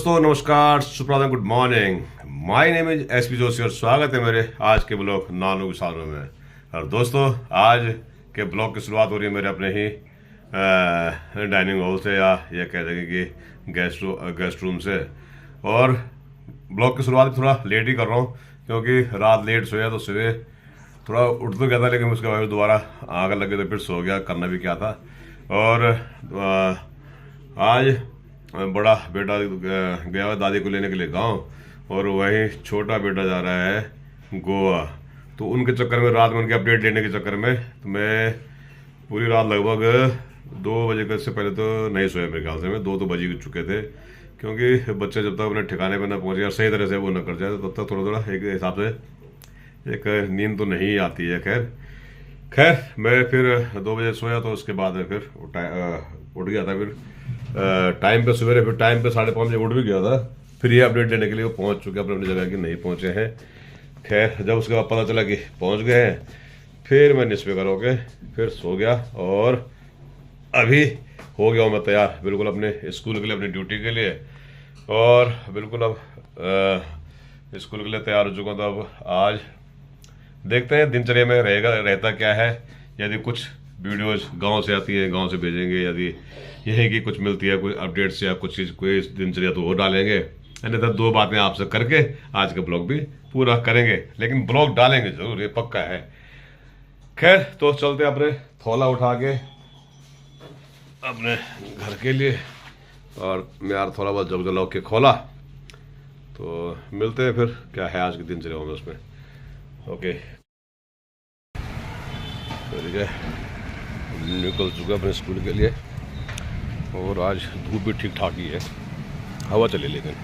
दोस्तों नमस्कार, सुप्रभात, good morning. My name is SP Joshi और स्वागत है मेरे आज के ब्लॉग नानू विशालों में। और दोस्तों आज के ब्लॉग की शुरुआत हो रही है मेरे अपने ही डाइनिंग हॉल से, या ये कह देंगे कि गेस्ट रूम से। और ब्लॉग की शुरुआत थोड़ा लेट ही कर रहा हूँ क्योंकि रात लेट सोया तो सुबह थोड़ा उठ तो गया था, लेकिन उसके बाद दोबारा आग लगे तो फिर सो गया, करना भी क्या था। और आज बड़ा बेटा गया हुआ दादी को लेने के लिए गांव, और वहीं छोटा बेटा जा रहा है गोवा। तो उनके चक्कर में रात में उनके अपडेट लेने के चक्कर में तो मैं पूरी रात लगभग 2 बजे से पहले तो नहीं सोया। मेरे ख्याल से मैं 2 तो बज ही चुके थे, क्योंकि बच्चे जब तक अपने ठिकाने पर ना पहुँचे और सही तरह से वो न कर जाए तब तक थोड़ा थोड़ा एक हिसाब से एक नींद तो नहीं आती है। खैर मैं फिर 2 बजे सोया, तो उसके बाद फिर उठ गया था। फिर टाइम पे सवेरे फिर टाइम पे 5:30 बजे उठ भी गया था। फिर ये अपडेट लेने के लिए वो पहुंच चुके अपनी जगह की नहीं पहुंचे हैं। खैर जब उसके बाद पता चला कि पहुंच गए हैं, फिर मैं निस्बेकर होके फिर सो गया। और अभी हो गया हूँ मैं तैयार बिल्कुल अपने स्कूल के लिए, अपनी ड्यूटी के लिए। और बिल्कुल अब स्कूल के लिए तैयार हो चुका हूँ। तो अब आज देखते हैं दिनचर्या में रहता क्या है। यदि कुछ वीडियोज गांव से आती है, गांव से भेजेंगे। यदि यही कि कुछ मिलती है कोई अपडेट्स या कुछ चीज़ कोई दिनचर्या, तो वो डालेंगे। अन्यथा 2 बातें आपसे करके आज का ब्लॉग भी पूरा करेंगे, लेकिन ब्लॉग डालेंगे जरूर, ये पक्का है। खैर तो चलते अपने थोला उठा के अपने घर के लिए। और मैं यार थोड़ा बहुत जग जलाओ के खोला, तो मिलते हैं फिर क्या है आज की दिनचर्या में उसमें। ओके ठीक है, निकल चुका अपने स्कूल के लिए। और आज धूप भी ठीक ठाक ही है, हवा चले लेकिन।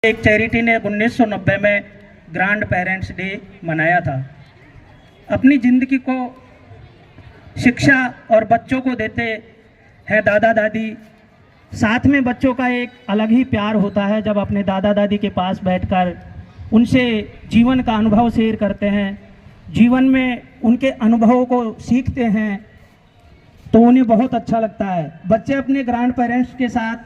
एक चैरिटी ने 1990 में ग्रैंड पेरेंट्स डे मनाया था। अपनी ज़िंदगी को शिक्षा और बच्चों को देते हैं दादा दादी। साथ में बच्चों का एक अलग ही प्यार होता है जब अपने दादा दादी के पास बैठकर उनसे जीवन का अनुभव शेयर करते हैं, जीवन में उनके अनुभवों को सीखते हैं, तो उन्हें बहुत अच्छा लगता है। बच्चे अपने ग्रैंड पेरेंट्स के साथ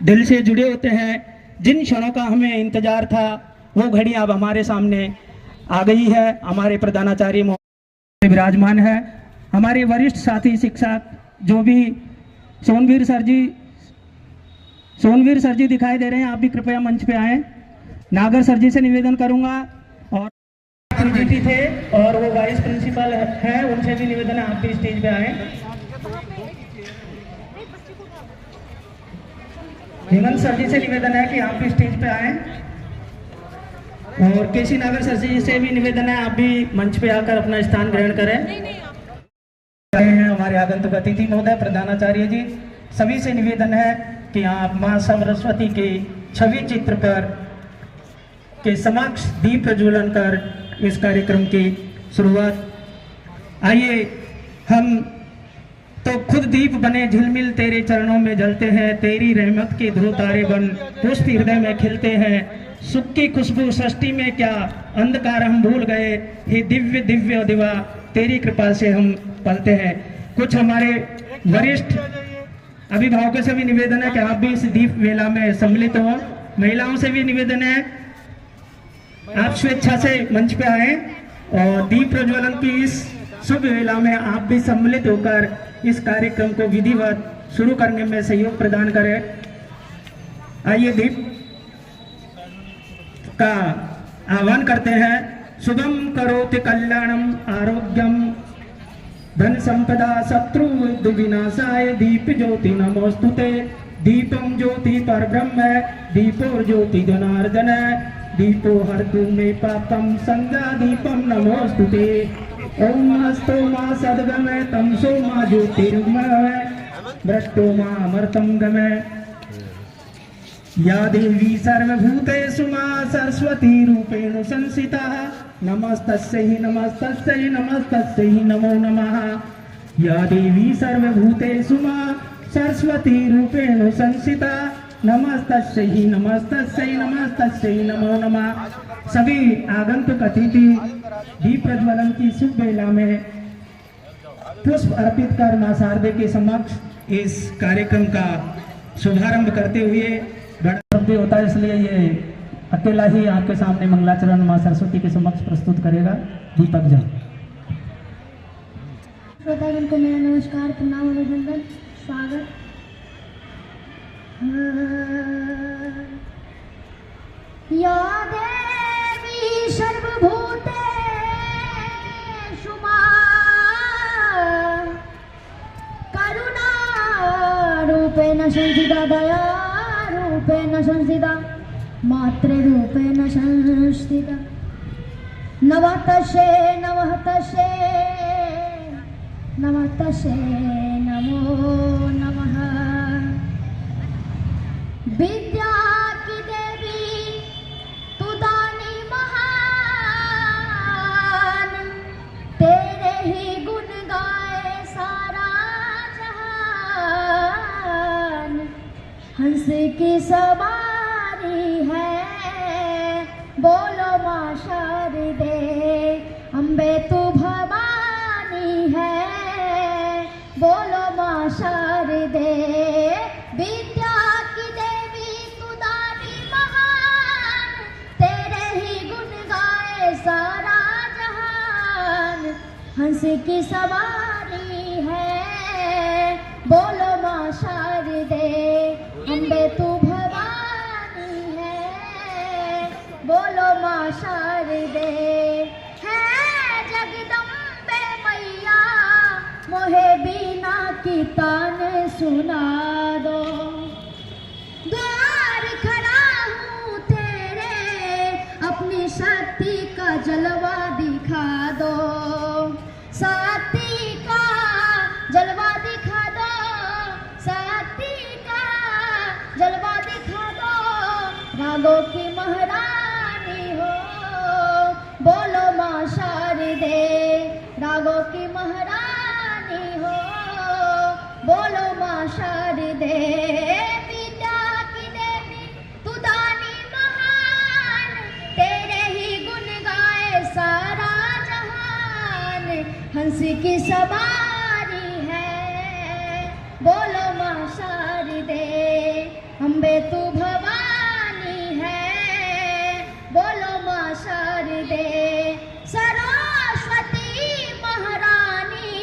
दिल से जुड़े होते हैं। जिन क्षणों का हमें इंतजार था वो घड़ी अब हमारे सामने आ गई है। हमारे प्रधानाचार्य विराजमान है, हमारे वरिष्ठ साथी शिक्षक जो भी सोनवीर सर जी दिखाई दे रहे हैं, आप भी कृपया मंच पे आए। नागर सर जी से निवेदन करूंगा, और जीटी थे और वो वाइस प्रिंसिपल है, उनसे भी निवेदन है आप भी स्टेज पे आए। हेमंत सर जी से निवेदन है कि आप भी स्टेज पे आए, और केसी नागर सर जी से भी निवेदन है आप भी मंच पे आकर अपना स्थान ग्रहण करें। हमारे आगंतुक अतिथि महोदय प्रधानाचार्य जी, सभी से निवेदन है कि आप मां सरस्वती के छवि चित्र पर के समक्ष दीप प्रज्वलन कर इस कार्यक्रम की शुरुआत। आइए हम तो खुद दीप बने झिलमिल तेरे चरणों में जलते हैं, तेरी रहमत के ध्रुव तारे बन पुष्प हृदय में खिलते हैं। सुख की खुशबू सृष्टि में क्या अंधकार हम भूल गए, हे दिव्य दिव्य दिवा तेरी कृपा से हम पलते हैं। कुछ हमारे वरिष्ठ अभिभावकों से भी निवेदन है कि आप भी इस दीप वेला में सम्मिलित हो। महिलाओं से भी निवेदन है आप स्वेच्छा से मंच पे आए और दीप प्रज्वलन की इस शुभ वेला में आप भी सम्मिलित होकर इस कार्यक्रम को विधिवत शुरू करने में सहयोग प्रदान करें। आइए दीप का आह्वान करते हैं। शुभम करोति कल्याणम आरोग्यम धन संपदा शत्रु विनाशाय दीप ज्योति नमोस्तुते। दीपम ज्योति परब्रह्म है, दीपो ज्योति जनार्दन है, दीपो हरतु मे पापम संज्ञा दीपम नमोस्तुते। ओम अस्तो मा सद्गमय तमसो मा ज्योतिर्गमय भ्रष्टो मा अमृतम गमय। या देवी सर्वभूतेषु मा सरस्वती रूपेण संस्थिता नमस्तस्यै नमस्तस्यै नमस्तस्यै नमो नमः। या देवी सर्वभूतेषु मा सरस्वती रूपेण संस्थिता नमस्तस्यै नमस्तस्यै नमस्तस्यै नमो नमः। सभी आगंतुक अतिथि दीप प्रज्वलन की शुभ वेला में पुष्प अर्पित कर मां शारदे के समक्ष इस कार्यक्रम का शुभारंभ करते हुए बड़ा भी होता है, इसलिए ये अकेला ही आपके सामने मंगलाचरण मां सरस्वती के समक्ष प्रस्तुत करेगा। दीपक जी। श्रोतागण को मेरा नमस्कार, प्रणाम, अभिनंदन, स्वागत। या देवी सर्वभूतेषु मा करुणारूपेण संस्थिता दयारूपेण संस्थिता मातृरूपेण संस्थिता। नमः तस्यै नमः तस्यै नमः तस्यै नमो नमः। विद्या की देवी तू दानी महान, तेरे ही गुण गाए सारा जहान। हंस की सवारी है बोलो मां शारदे, अम्बे तू भवानी है बोलो मां शारदे। विद्या की देवी तू दानी महान, तेरे ही गुण गाए सारा जहान। हंस की सवारी है बोलो मां शारदे, अम्बे तू भवानी है बोलो मां शारदे। है जगदम्बे मैया मोहे बीना की तान सुना दो। द्वार खड़ा हूँ तेरे, अपनी शक्ति का जलवा दिखा दो। शक्ति का जलवा दिखा दो, शक्ति का जलवा दिखा दो। रागों की महारानी हो बोलो मां शारदे, रागों की महारानी हो बोलो मां शारदे। विद्या की देवी तू दानी महान, तेरे ही गुण गाए सारा जहान। हंस की सवारी है बोलो मां शारदे, अम्बे तू भवानी है बोलो मां शारदे। सरस्वती महारानी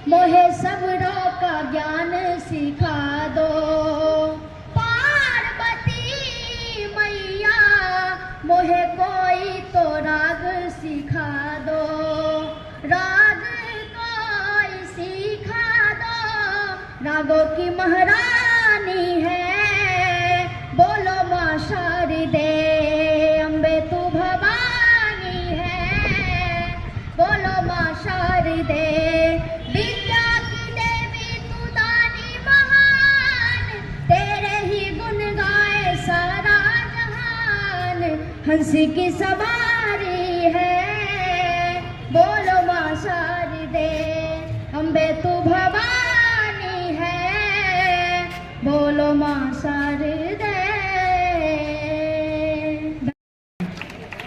मोहे सबरों का ज्ञान सिखा दो। पार्वती मैया मोहे कोई तो राग सिखा दो। राग कोई सिखा दो, रागों की महारानी है बोलो मां शारदे, अम्बे तू भवानी है बोलो मां शारदे। विद्या की देवी तू दानी महान, तेरे ही गुण गाए सारा जहान। हंस की सवारी है बोलो मां शारदे, अम्बे तू भवानी है बोलो मां शारदे।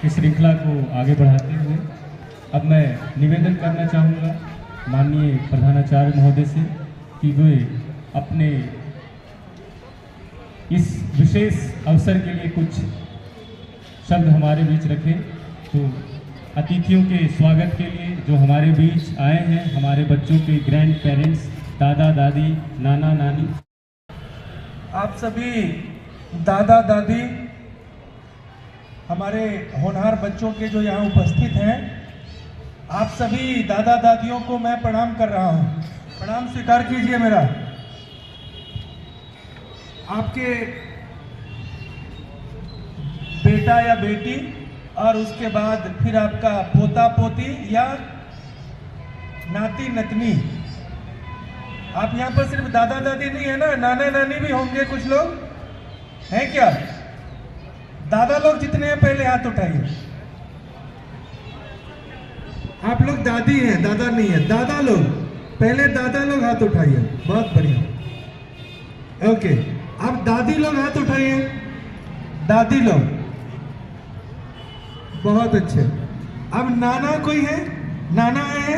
इस श्रृंखला को आगे बढ़ाते हुए अब मैं निवेदन करना चाहूँगा माननीय प्रधानाचार्य महोदय से कि वे अपने इस विशेष अवसर के लिए कुछ शब्द हमारे बीच रखें। तो अतिथियों के स्वागत के लिए जो हमारे बीच आए हैं, हमारे बच्चों के ग्रैंड पेरेंट्स, दादा दादी, नाना नानी। आप सभी दादा दादी, हमारे होनहार बच्चों के जो यहाँ उपस्थित हैं, आप सभी दादा दादियों को मैं प्रणाम कर रहा हूँ। प्रणाम स्वीकार कीजिए मेरा। आपके बेटा या बेटी और उसके बाद फिर आपका पोता पोती या नाती नतनी। आप यहाँ पर सिर्फ दादा दादी नहीं है ना, नाना नानी भी होंगे कुछ लोग, हैं क्या? दादा लोग जितने हैं पहले हाथ उठाइए। आप लोग दादी हैं, दादा नहीं है, दादा लोग, पहले दादा लोग हाथ उठाइए। बहुत बढ़िया, ओके। अब दादी लोग हाथ उठाइए, दादी लोग, बहुत अच्छे। अब नाना कोई है? नाना है?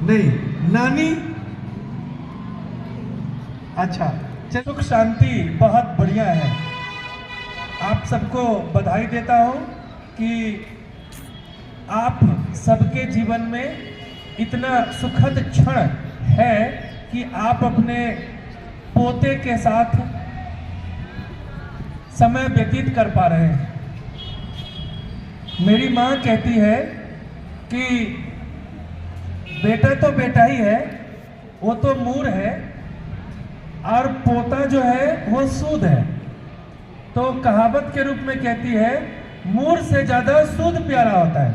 नहीं। नानी? अच्छा, सुख शांति, बहुत बढ़िया है। आप सबको बधाई देता हूं कि आप सबके जीवन में इतना सुखद क्षण है कि आप अपने पोते के साथ समय व्यतीत कर पा रहे हैं। मेरी माँ कहती है कि बेटा तो बेटा ही है, वो तो मूर है, और पोता जो है वो सूद है। तो कहावत के रूप में कहती है, मूर से ज्यादा सूद प्यारा होता है।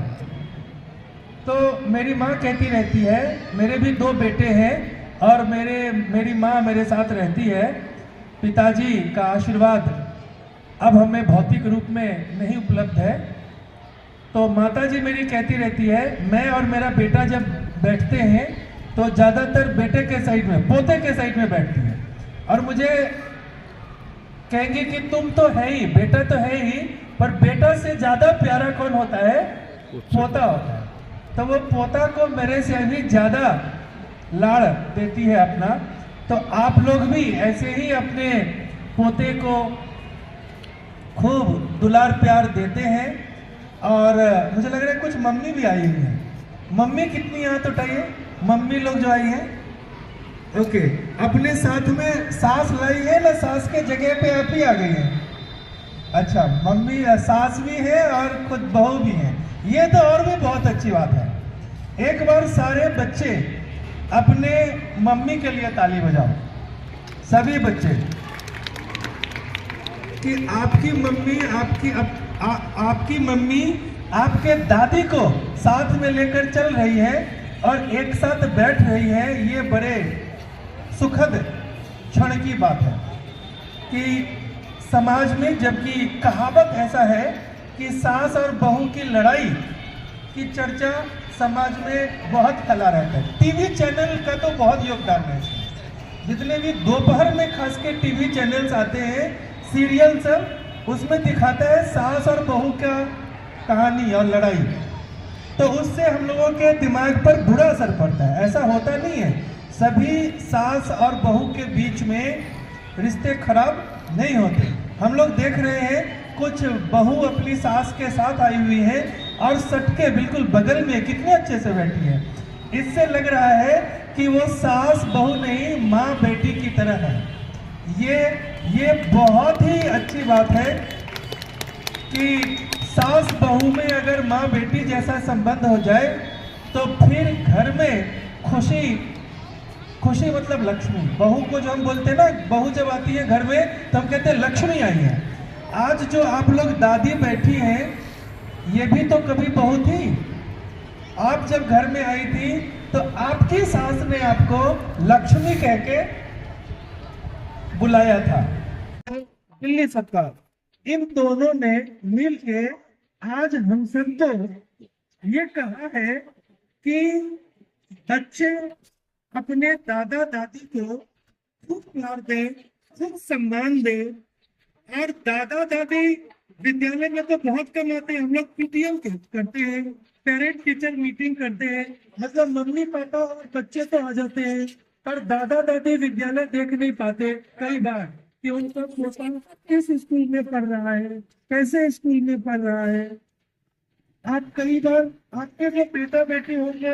तो मेरी माँ कहती रहती है, मेरे भी 2 बेटे हैं और मेरी माँ मेरे साथ रहती है। पिताजी का आशीर्वाद अब हमें भौतिक रूप में नहीं उपलब्ध है, तो माताजी मेरी कहती रहती है, मैं और मेरा बेटा जब बैठते हैं तो ज़्यादातर बेटे के साइड में, पोते के साइड में बैठती है, और मुझे कहेंगे कि तुम तो है ही, बेटा तो है ही, पर बेटा से ज़्यादा प्यारा कौन होता है? पोता होता है। तो वो पोता को मेरे से भी ज़्यादा लाड़ देती है अपना। तो आप लोग भी ऐसे ही अपने पोते को खूब दुलार प्यार देते हैं। और मुझे लग रहा है कुछ मम्मी भी आई हुई हैं। मम्मी कितनी हाथ उठाइए, मम्मी लोग जो आई हैं। ओके, अपने साथ में सास लाई है ना, सास के जगह पे आप ही आ गई हैं? अच्छा, मम्मी सास भी है और खुद बहू भी है, ये तो और भी बहुत अच्छी बात है। एक बार सारे बच्चे अपने मम्मी के लिए ताली बजाओ, सभी बच्चे, कि आपकी मम्मी आपकी मम्मी आपके दादी को साथ में लेकर चल रही है और एक साथ बैठ रही है। ये बड़े सुखद क्षण की बात है कि समाज में, जबकि कहावत ऐसा है कि सास और बहू की लड़ाई की चर्चा समाज में बहुत फैला रहता है। टीवी चैनल का तो बहुत योगदान है। जितने भी दोपहर में खास के टीवी चैनल्स आते हैं, सीरियल सब, उसमें दिखाता है सास और बहू का कहानी और लड़ाई, तो उससे हम लोगों के दिमाग पर बुरा असर पड़ता है। ऐसा होता नहीं है, सभी सास और बहू के बीच में रिश्ते खराब नहीं होते। हम लोग देख रहे हैं कुछ बहू अपनी सास के साथ आई हुई है और सटके बिल्कुल बगल में कितने अच्छे से बैठी है। इससे लग रहा है कि वो सास बहू नहीं, माँ बेटी की तरह है। ये बहुत ही अच्छी बात है कि सास बहू में अगर माँ बेटी जैसा संबंध हो जाए तो फिर घर में खुशी मतलब लक्ष्मी। बहू को जो हम बोलते हैं ना, बहू जब आती है घर में तो हम कहते हैं लक्ष्मी आई है। आज जो आप लोग दादी बैठी हैं, ये भी तो कभी बहू थी। आप जब घर में आई थी तो आपकी सास ने आपको लक्ष्मी कह के बुलाया था। दिल्ली सरकार, इन दोनों ने मिलके आज हम सबको ये कहा है कि बच्चे अपने दादा दादी को खूब प्यार दें, खूब सम्मान दें। और दादा दादी विद्यालय में तो बहुत कम आते हैं, हम लोग पीटीएम करते हैं, पेरेंट टीचर मीटिंग करते हैं, मतलब मम्मी पापा और बच्चे तो आ जाते हैं, पर दादा दादी विद्यालय देख नहीं पाते कई बार कि उनका पोता किस स्कूल में पढ़ रहा है, कैसे स्कूल में पढ़ रहा है। आज कई बार आपके जो बेटा बेटी होंगे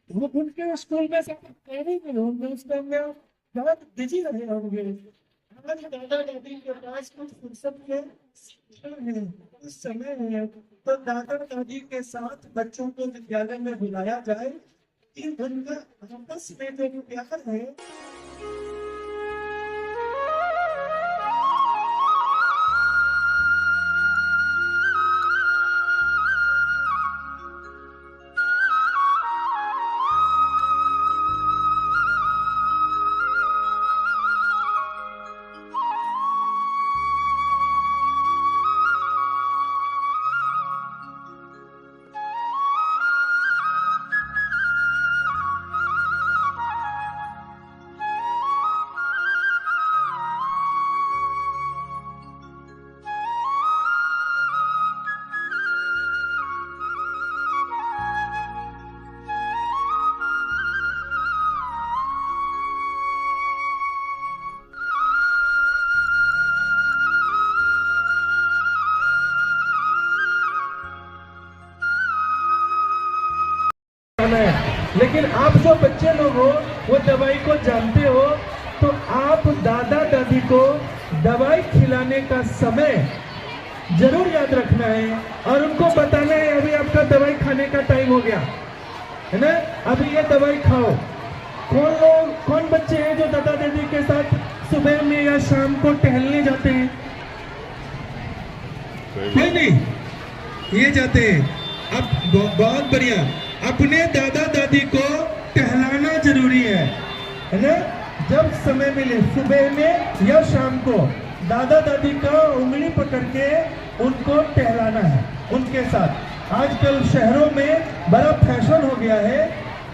वो उनके स्कूल में सब ट्रेनिंग में होंगे, उसमें में बहुत बिजी रहे होंगे। आज दादा दादी के पास कुछ फुर्सत के कुछ समय है, तो दादा दादी के साथ बच्चों को विद्यालय में बुलाया जाए कि उनका आपस में जो प्यार है है। लेकिन आप जो बच्चे लोग हो वो दवाई को जानते हो, तो आप दादा दादी को दवाई खिलाने का समय जरूर याद रखना है और उनको बताना है अभी आपका दवाई खाने का टाइम हो गया है ना, अभी ये दवाई खाओ। कौन बच्चे हैं जो दादा दादी के साथ सुबह में या शाम को टहलने जाते हैं? कोई नहीं, ये जाते हैं। अब बहुत बढ़िया, अपने दादा दादी को टहलाना जरूरी है ना। जब समय मिले सुबह में या शाम को दादा दादी का उंगली पकड़ के उनको टहलाना है उनके साथ। आजकल शहरों में बड़ा फैशन हो गया है,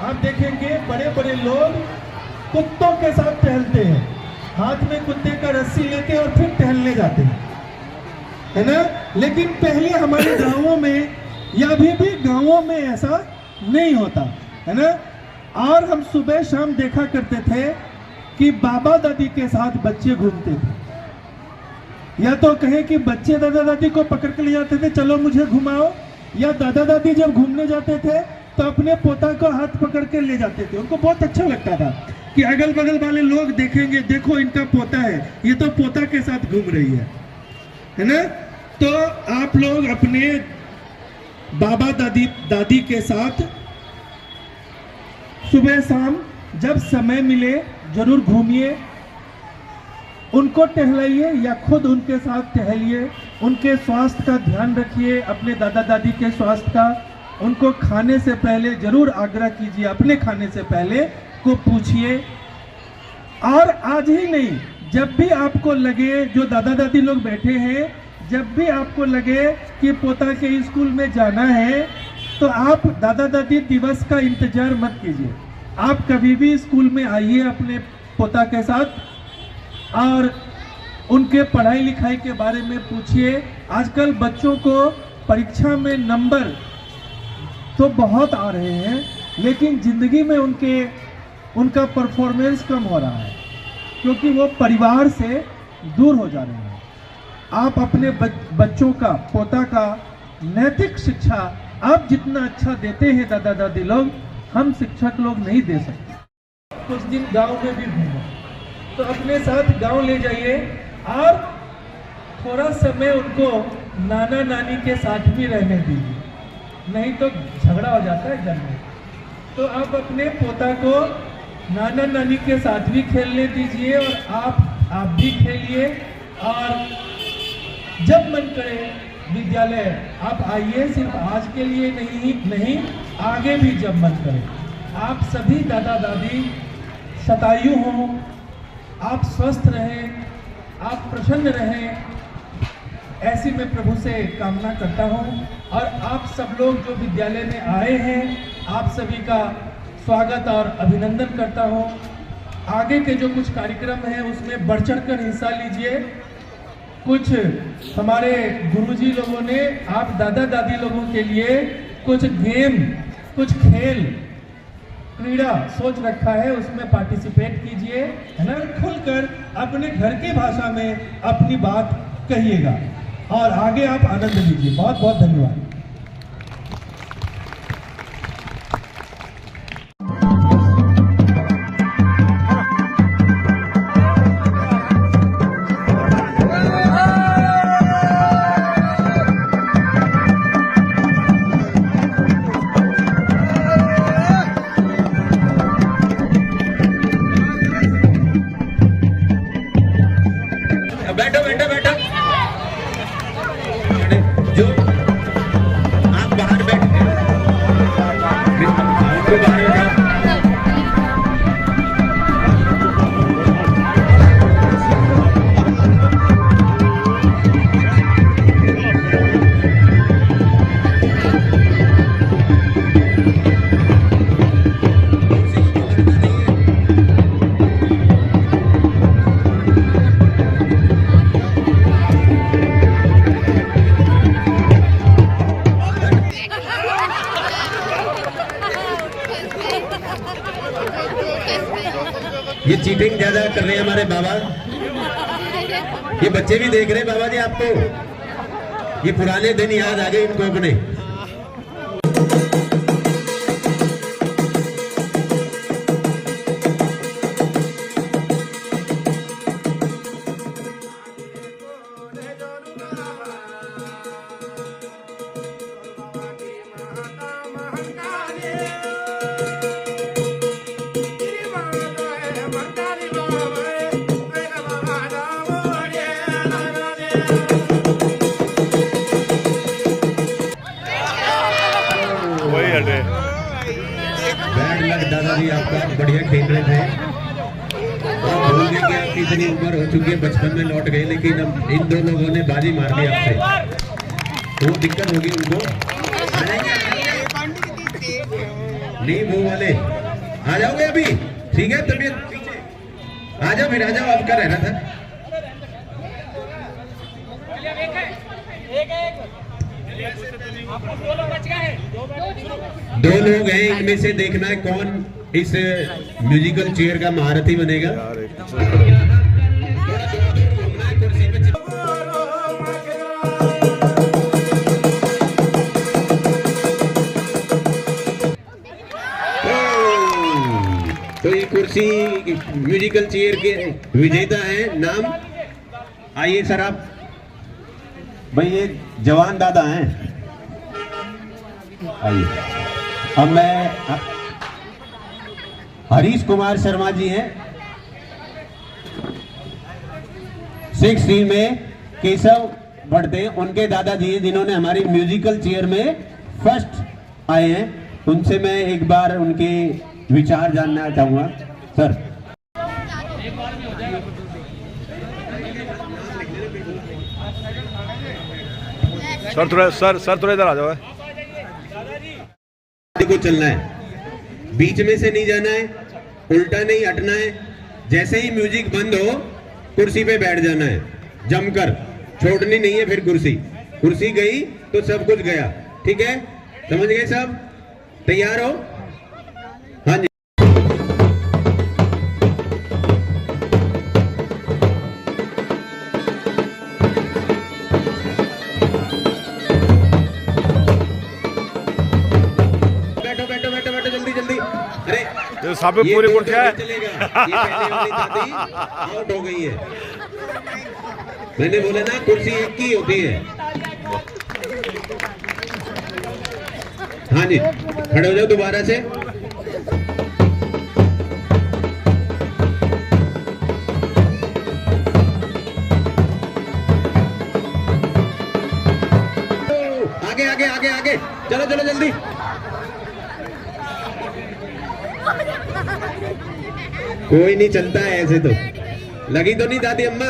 आप देखेंगे बड़े बड़े लोग कुत्तों के साथ टहलते हैं, हाथ में कुत्ते का रस्सी लेके और फिर टहलने जाते हैं, है ना। लेकिन पहले हमारे गांवों में या अभी भी गांवों में ऐसा नहीं होता है ना। और हम सुबह शाम देखा करते थे कि बाबा दादी के साथ बच्चे घूमते थे, या तो कहे कि बच्चे दादा दादी को पकड़ के ले जाते थे, चलो मुझे घुमाओ, या दादा दादी जब घूमने जाते थे तो अपने पोता को हाथ पकड़ के ले जाते थे। उनको बहुत अच्छा लगता था कि अगल बगल वाले लोग देखेंगे, देखो इनका पोता है, ये तो पोता के साथ घूम रही है ना। तो आप लोग अपने बाबा दादी के साथ सुबह शाम जब समय मिले जरूर घूमिए, उनको टहलाइए या खुद उनके साथ टहलिए, उनके स्वास्थ्य का ध्यान रखिए, अपने दादा दादी के स्वास्थ्य का। उनको खाने से पहले जरूर आग्रह कीजिए, अपने खाने से पहले को पूछिए। और आज ही नहीं, जब भी आपको लगे, जो दादा दादी लोग बैठे हैं, जब भी आपको लगे कि पोता के स्कूल में जाना है, तो आप दादा दादी दिवस का इंतजार मत कीजिए, आप कभी भी स्कूल में आइए अपने पोता के साथ और उनके पढ़ाई लिखाई के बारे में पूछिए। आजकल बच्चों को परीक्षा में नंबर तो बहुत आ रहे हैं, लेकिन जिंदगी में उनका परफॉर्मेंस कम हो रहा है, क्योंकि वो परिवार से दूर हो जा रहे हैं। आप अपने बच्चों का, पोता का नैतिक शिक्षा आप जितना अच्छा देते हैं दादा दादी लोग, हम शिक्षक लोग नहीं दे सकते। कुछ दिन गांव में भी घूमो, तो अपने साथ गांव ले जाइए और थोड़ा समय उनको नाना नानी के साथ भी रहने दीजिए, नहीं तो झगड़ा हो जाता है घर में। तो आप अपने पोता को नाना नानी के साथ भी खेलने दीजिए और आप भी खेलिए। और जब मन करे विद्यालय आप आइए, सिर्फ आज के लिए नहीं आगे भी जब मन करे। आप सभी दादा दादी शतायु हों, आप स्वस्थ रहें, आप प्रसन्न रहें, ऐसी मैं प्रभु से कामना करता हूं। और आप सब लोग जो विद्यालय में आए हैं, आप सभी का स्वागत और अभिनंदन करता हूं। आगे के जो कुछ कार्यक्रम हैं उसमें बढ़ चढ़कर हिस्सा लीजिए। कुछ हमारे गुरुजी लोगों ने आप दादा दादी लोगों के लिए कुछ गेम, कुछ खेल, क्रीड़ा सोच रखा है, उसमें पार्टिसिपेट कीजिए, है ना। खुलकर अपने घर की भाषा में अपनी बात कहिएगा और आगे आप आनंद लीजिए। बहुत बहुत धन्यवाद। ये चीटिंग ज्यादा कर रहे हैं हमारे बाबा। ये बच्चे भी देख रहे हैं बाबा जी आपको। ये पुराने दिन याद आ गए इनको अपने। वही हटे। बैड लक दादाजी आपका, बढ़िया खेल रहे थे और भूल गए कि आपकी इतनी उम्र हो चुकी है, बचपन में लौट गए, लेकिन अब इन दो लोगों ने बाजी मार दी आपसे, तो दिक्कत होगी उनको। नहीं वो वाले आ जाओगे अभी, ठीक है, तबीयत पीछे आ जाओ, फिर आ जाओ, आपका रहना था। दो लोग हैं, इनमें से देखना है कौन इस म्यूजिकल चेयर का महारथी बनेगा। तो ये कुर्सी म्यूजिकल चेयर के विजेता है, नाम आइए सर आप। भाई ये जवान दादा हैं, आइए। अब मैं हरीश कुमार शर्मा जी हैं, 6 में केशव बढ़ते, उनके दादाजी हैं जिन्होंने हमारी म्यूजिकल चेयर में फर्स्ट आए हैं। उनसे मैं एक बार उनके विचार जानना चाहूंगा सर। सर थोड़ा इधर आ जाओ। को चलना है, बीच में से नहीं जाना है, उल्टा नहीं हटना है। जैसे ही म्यूजिक बंद हो कुर्सी पे बैठ जाना है, जमकर, छोड़नी नहीं है। फिर कुर्सी गई तो सब कुछ गया, ठीक है, समझ गए सब? तैयार हो? हाँ जी। साहब पूरी कुर्सियां चलेगा, ये पहले वाली दादी आउट हो गई है। मैंने बोला ना कुर्सी एक की होती है। हाँ जी, खड़े हो जाओ दोबारा से। आगे आगे आगे आगे, चलो चलो जल्दी। कोई नहीं चलता है ऐसे तो। लगी तो नहीं दादी अम्मा?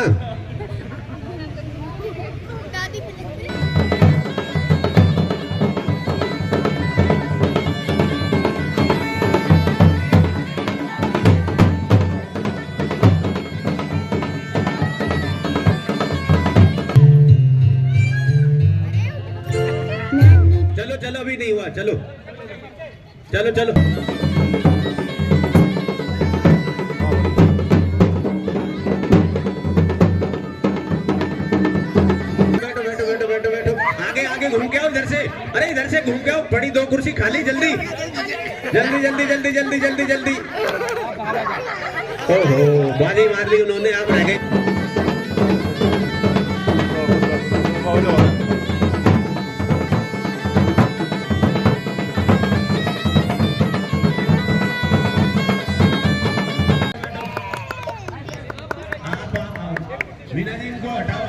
चलो चलो, अभी नहीं हुआ, चलो चलो चलो। घूम के आओ इधर से, अरे इधर से घूम के आओ, बड़ी 2 कुर्सी खाली, जल्दी जल्दी जल्दी जल्दी जल्दी जल्दी जल्दी। ओहो, बाजी मार ली उन्होंने, आप रह गए। मीना जी इनको हटाओ।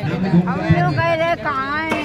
हम लोग कह रहे कहाँ है